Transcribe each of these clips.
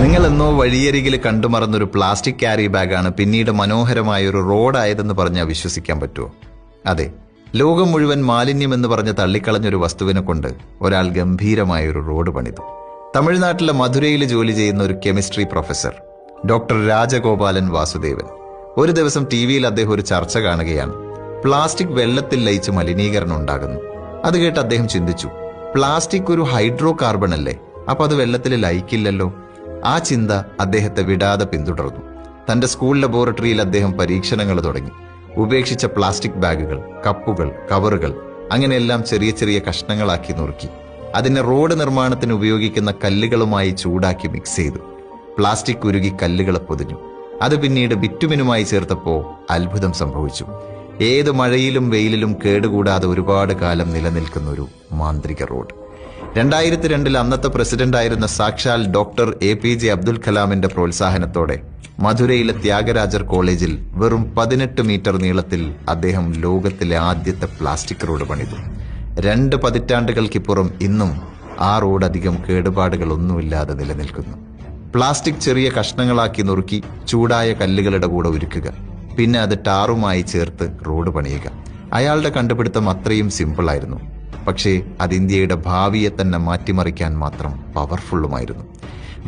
നിങ്ങൾ എന്നോ വഴിയരികിൽ കണ്ടുമറന്നൊരു പ്ലാസ്റ്റിക് ക്യാരി ബാഗാണ് പിന്നീട് മനോഹരമായൊരു റോഡായതെന്ന് പറഞ്ഞാൽ വിശ്വസിക്കാൻ പറ്റുമോ? അതെ, ലോകം മുഴുവൻ മാലിന്യമെന്ന് പറഞ്ഞ് തള്ളിക്കളഞ്ഞൊരു വസ്തുവിനെ കൊണ്ട് ഒരാൾ ഗംഭീരമായൊരു റോഡ് പണിതു. തമിഴ്നാട്ടിലെ മധുരയിൽ ജോലി ചെയ്യുന്ന ഒരു chemistry professor doctor Rajagopalan Vasudevan. ഒരു ദിവസം ടിവിയിൽ അദ്ദേഹം ഒരു ചർച്ച കാണുകയാണ്. പ്ലാസ്റ്റിക് വെള്ളത്തിൽ ലയിച്ച് മലിനീകരണം ഉണ്ടാകുന്നു. അത് കേട്ട് അദ്ദേഹം ചിന്തിച്ചു, പ്ലാസ്റ്റിക് ഒരു ഹൈഡ്രോ കാർബൺ അല്ലേ, അപ്പൊ അത് വെള്ളത്തിൽ ലയിക്കില്ലല്ലോ. ആ ചിന്ത അദ്ദേഹത്തെ വിടാതെ പിന്തുടർന്നു. തന്റെ സ്കൂൾ ലബോറട്ടറിയിൽ അദ്ദേഹം പരീക്ഷണങ്ങൾ തുടങ്ങി. ഉപേക്ഷിച്ച പ്ലാസ്റ്റിക് ബാഗുകൾ, കപ്പുകൾ, കവറുകൾ അങ്ങനെയെല്ലാം ചെറിയ ചെറിയ കഷ്ണങ്ങളാക്കി നുറുക്കി അതിനെ റോഡ് നിർമ്മാണത്തിന് ഉപയോഗിക്കുന്ന കല്ലുകളുമായി ചൂടാക്കി മിക്സ് ചെയ്തു. പ്ലാസ്റ്റിക് ഉരുകി കല്ലുകളെ പൊതിഞ്ഞു. അത് പിന്നീട് ബിറ്റുമിനുമായി ചേർത്തപ്പോൾ അത്ഭുതം സംഭവിച്ചു. ഏത് മഴയിലും വെയിലിലും കേടുകൂടാതെ ഒരുപാട് കാലം നിലനിൽക്കുന്ന ഒരു മാന്ത്രിക റോഡ്. 2002 അന്നത്തെ പ്രസിഡന്റായിരുന്ന സാക്ഷാൽ ഡോക്ടർ APJ അബ്ദുൽ കലാമിന്റെ പ്രോത്സാഹനത്തോടെ മധുരയിലെ ത്യാഗരാജർ കോളേജിൽ വെറും 18 മീറ്റർ നീളത്തിൽ അദ്ദേഹം ലോകത്തിലെ ആദ്യത്തെ പ്ലാസ്റ്റിക് റോഡ് പണിതു. 2 പതിറ്റാണ്ടുകൾക്കിപ്പുറം ഇന്നും ആ റോഡ് അധികം കേടുപാടുകളൊന്നുമില്ലാതെ നിലനിൽക്കുന്നു. പ്ലാസ്റ്റിക് ചെറിയ കഷ്ണങ്ങളാക്കി നുറുക്കി ചൂടായ കല്ലുകളുടെ കൂടെ ഉരുക്കുക, പിന്നെ അത് ടാറുമായി ചേർത്ത് റോഡ് പണിയുക. അയാളുടെ കണ്ടുപിടുത്തം അത്രയും സിമ്പിളായിരുന്നു. പക്ഷേ അത് ഇന്ത്യയുടെ ഭാവിയെ തന്നെ മാറ്റിമറിക്കാൻ മാത്രം പവർഫുള്ളുമായിരുന്നു.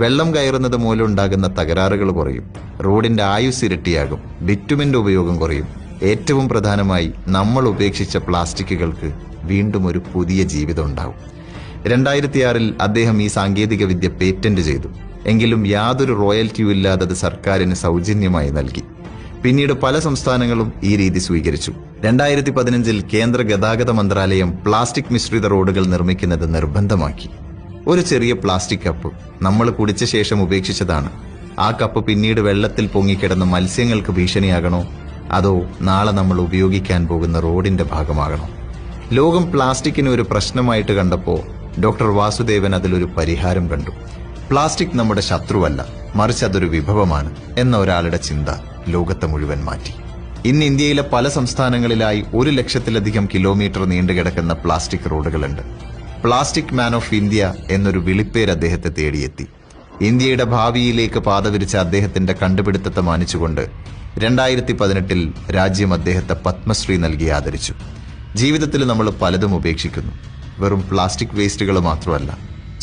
വെള്ളം കയറുന്നത് മൂലം ഉണ്ടാകുന്ന തകരാറുകൾ കുറയും, റോഡിന്റെ ആയുസ് ഇരട്ടിയാകും, ബിറ്റുമിന്റെ ഉപയോഗം കുറയും. ഏറ്റവും പ്രധാനമായി നമ്മൾ ഉപേക്ഷിച്ച പ്ലാസ്റ്റിക്കുകൾക്ക് വീണ്ടും ഒരു പുതിയ ജീവിതം ഉണ്ടാവും. 2006 അദ്ദേഹം ഈ സാങ്കേതിക വിദ്യ പേറ്റന്റ് ചെയ്തു. എങ്കിലും യാതൊരു റോയൽറ്റിയും ഇല്ലാതെ അത് സർക്കാരിന് സൗജന്യമായി നൽകി. പിന്നീട് പല സംസ്ഥാനങ്ങളും ഈ രീതി സ്വീകരിച്ചു. 2015 കേന്ദ്ര ഗതാഗത മന്ത്രാലയം പ്ലാസ്റ്റിക് മിശ്രിത റോഡുകൾ നിർമ്മിക്കുന്നത് നിർബന്ധമാക്കി. ഒരു ചെറിയ പ്ലാസ്റ്റിക് കപ്പ് നമ്മൾ കുടിച്ച ശേഷം ഉപേക്ഷിച്ചതാണ്. ആ കപ്പ് പിന്നീട് വെള്ളത്തിൽ പൊങ്ങിക്കിടന്ന് മത്സ്യങ്ങൾക്ക് ഭീഷണിയാകണോ, അതോ നാളെ നമ്മൾ ഉപയോഗിക്കാൻ പോകുന്ന റോഡിന്റെ ഭാഗമാകണോ? ലോകം പ്ലാസ്റ്റിക്കിന് ഒരു പ്രശ്നമായിട്ട് കണ്ടപ്പോൾ ഡോക്ടർ വാസുദേവൻ അതിലൊരു പരിഹാരം കണ്ടു. പ്ലാസ്റ്റിക് നമ്മുടെ ശത്രുവല്ല, മറിച്ച് അതൊരു വിഭവമാണ് എന്ന ഒരാളുടെ ചിന്ത ലോകത്തെ മുഴുവൻ മാറ്റി. ഇന്ന് ഇന്ത്യയിലെ പല സംസ്ഥാനങ്ങളിലായി 1 ലക്ഷത്തിലധികം കിലോമീറ്റർ നീണ്ടുകിടക്കുന്ന പ്ലാസ്റ്റിക് റോഡുകളുണ്ട്. പ്ലാസ്റ്റിക് മാൻ ഓഫ് ഇന്ത്യ എന്നൊരു വിളിപ്പേര് അദ്ദേഹത്തെ തേടിയെത്തി. ഇന്ത്യയുടെ ഭാവിയിലേക്ക് പാതവിരിച്ച അദ്ദേഹത്തിന്റെ കണ്ടുപിടുത്തത്തെ മാനിച്ചുകൊണ്ട് 2018 രാജ്യം അദ്ദേഹത്തെ പത്മശ്രീ നൽകി ആദരിച്ചു. ജീവിതത്തിൽ നമ്മൾ പലതും ഉപേക്ഷിക്കുന്നു. വെറും പ്ലാസ്റ്റിക് വേസ്റ്റുകൾ മാത്രമല്ല,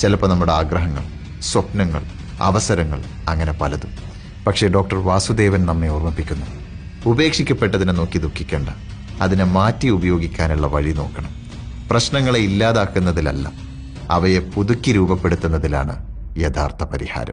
ചിലപ്പോൾ നമ്മുടെ ആഗ്രഹങ്ങൾ, സ്വപ്നങ്ങൾ, അവസരങ്ങൾ, അങ്ങനെ പലതും. പക്ഷേ ഡോക്ടർ വാസുദേവൻ നമ്മെ ഓർമ്മിപ്പിക്കുന്നു, ഉപേക്ഷിക്കപ്പെട്ടതിനെ നോക്കി ദുഃഖിക്കേണ്ട, അതിനെ മാറ്റി ഉപയോഗിക്കാനുള്ള വഴി നോക്കണം. പ്രശ്നങ്ങളെ ഇല്ലാതാക്കുന്നതിലല്ല, അവയെ പുതുക്കി രൂപപ്പെടുത്തുന്നതിലാണ് യഥാർത്ഥ പരിഹാരം.